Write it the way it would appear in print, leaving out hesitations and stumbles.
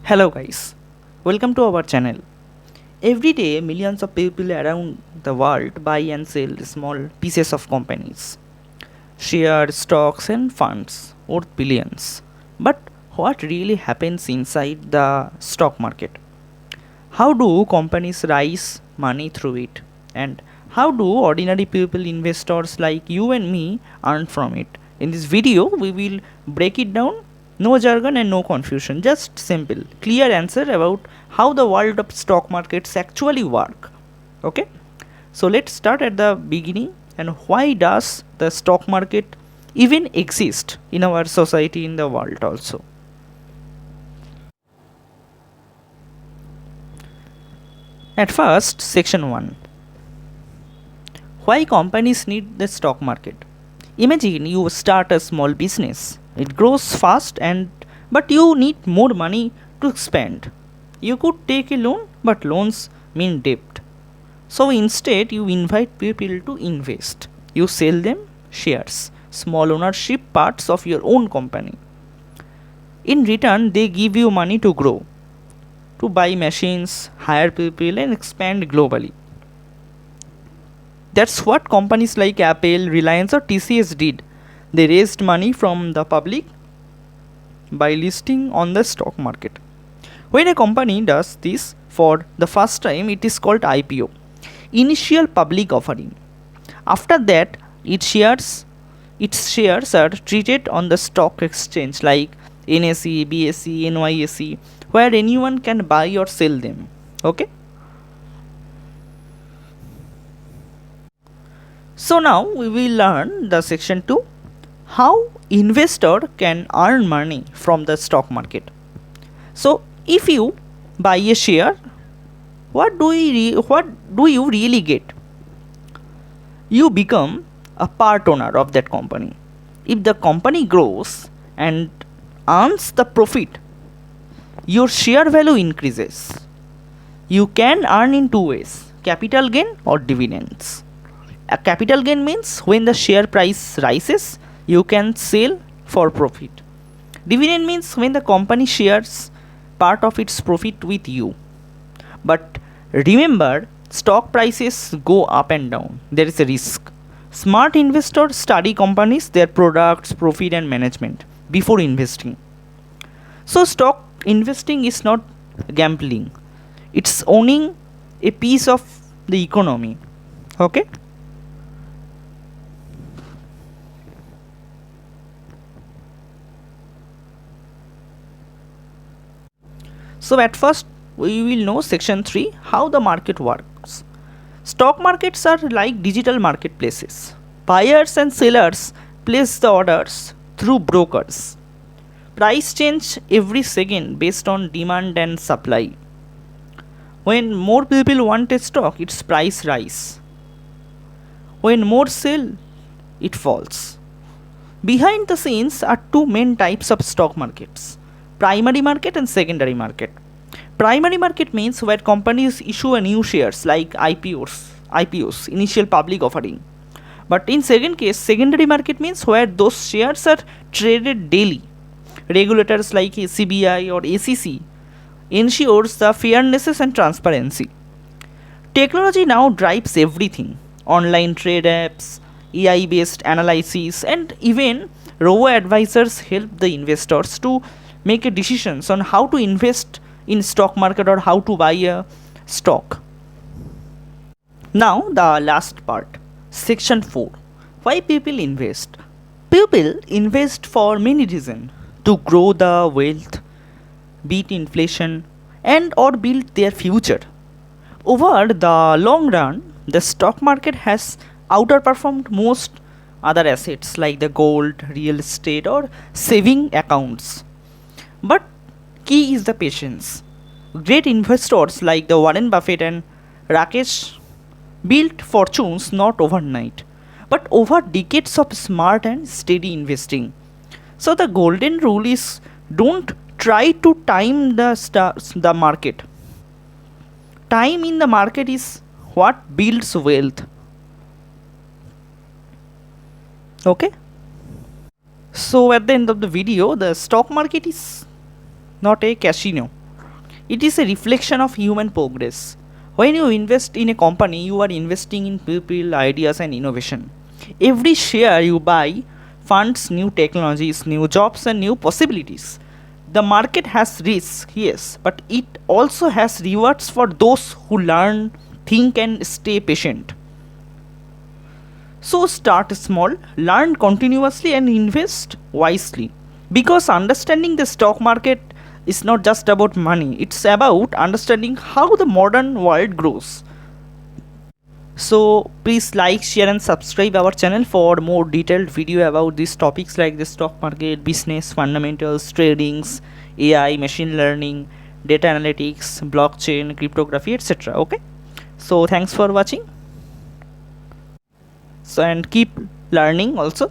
Hello guys, welcome to our channel. Every day millions of people around the world buy and sell small pieces of companies, shares, stocks and funds worth billions. But what really happens inside the stock market? How do companies raise money through it? And how do ordinary people, investors like you and me, earn from it? In this video, we will break it down. No jargon and no confusion, just simple, clear answer about how the world of stock markets actually work. Okay? So let's start at the beginning. And why does the stock market even exist in our society, in the world also? At first, section 1. Why companies need the stock market? Imagine you start a small business. It grows fast but you need more money to spend. You could take a loan, but loans mean debt. So instead you invite people to invest. You sell them shares, small ownership parts of your own company. In return, they give you money to grow, to buy machines, hire people and expand globally. That's what companies like Apple, Reliance or TCS did. They raised money from the public by listing on the stock market. When a company does this for the first time, it is called IPO, initial public offering. After that, its shares are treated on the stock exchange like NSE, BSE, NYSE, where anyone can buy or sell them. Okay? So now we will learn the section 2, how investor can earn money from the stock market. So if you buy a share, what do you really get? You become a part owner of that company. If the company grows and earns the profit, your share value increases. You can earn in two ways: capital gain or dividends. A capital gain means when the share price rises, you can sell for profit. Dividend means when the company shares part of its profit with you. But remember, stock prices go up and down. There is a risk. Smart investors study companies, their products, profit and management before investing. So stock investing is not gambling. It's owning a piece of the economy. Okay? So at first we will know section 3, how the market works. Stock markets are like digital marketplaces. Buyers and sellers place the orders through brokers. Price change every second based on demand and supply. When more people want a stock, its price rise. When more sell, it falls. Behind the scenes are two main types of stock markets: primary market and secondary market. Primary market means where companies issue a new shares like IPOs, initial public offering. But in second case, secondary market means where those shares are traded daily. Regulators like SEBI or SEC ensures the fairness and transparency. Technology now drives everything. Online trade apps, AI based analysis and even robo advisors help the investors to make a decisions on how to invest in stock market or how to buy a stock. Now the last part, section 4, why people invest. People invest for many reasons: to grow the wealth, beat inflation and or build their future. Over the long run, the stock market has outperformed most other assets like the gold, real estate or saving accounts. But key is the patience. Great investors like the Warren Buffett and Rakesh built fortunes not overnight, but over decades of smart and steady investing. So the golden rule is, don't try to time the market. Time in the market is what builds wealth. Okay? So at the end of the video, the stock market is not a casino. It is a reflection of human progress. When you invest in a company, you are investing in people, ideas, and innovation. Every share you buy funds new technologies, new jobs, and new possibilities. The market has risks, yes, but it also has rewards for those who learn, think, and stay patient. So start small, learn continuously, and invest wisely. Because understanding the stock market is not just about money, it's about understanding how the modern world grows. So please like, share, and subscribe our channel for more detailed video about these topics like the stock market, business fundamentals, tradings, AI, machine learning, data analytics, blockchain, cryptography, etc. Okay. So thanks for watching. So and keep learning also.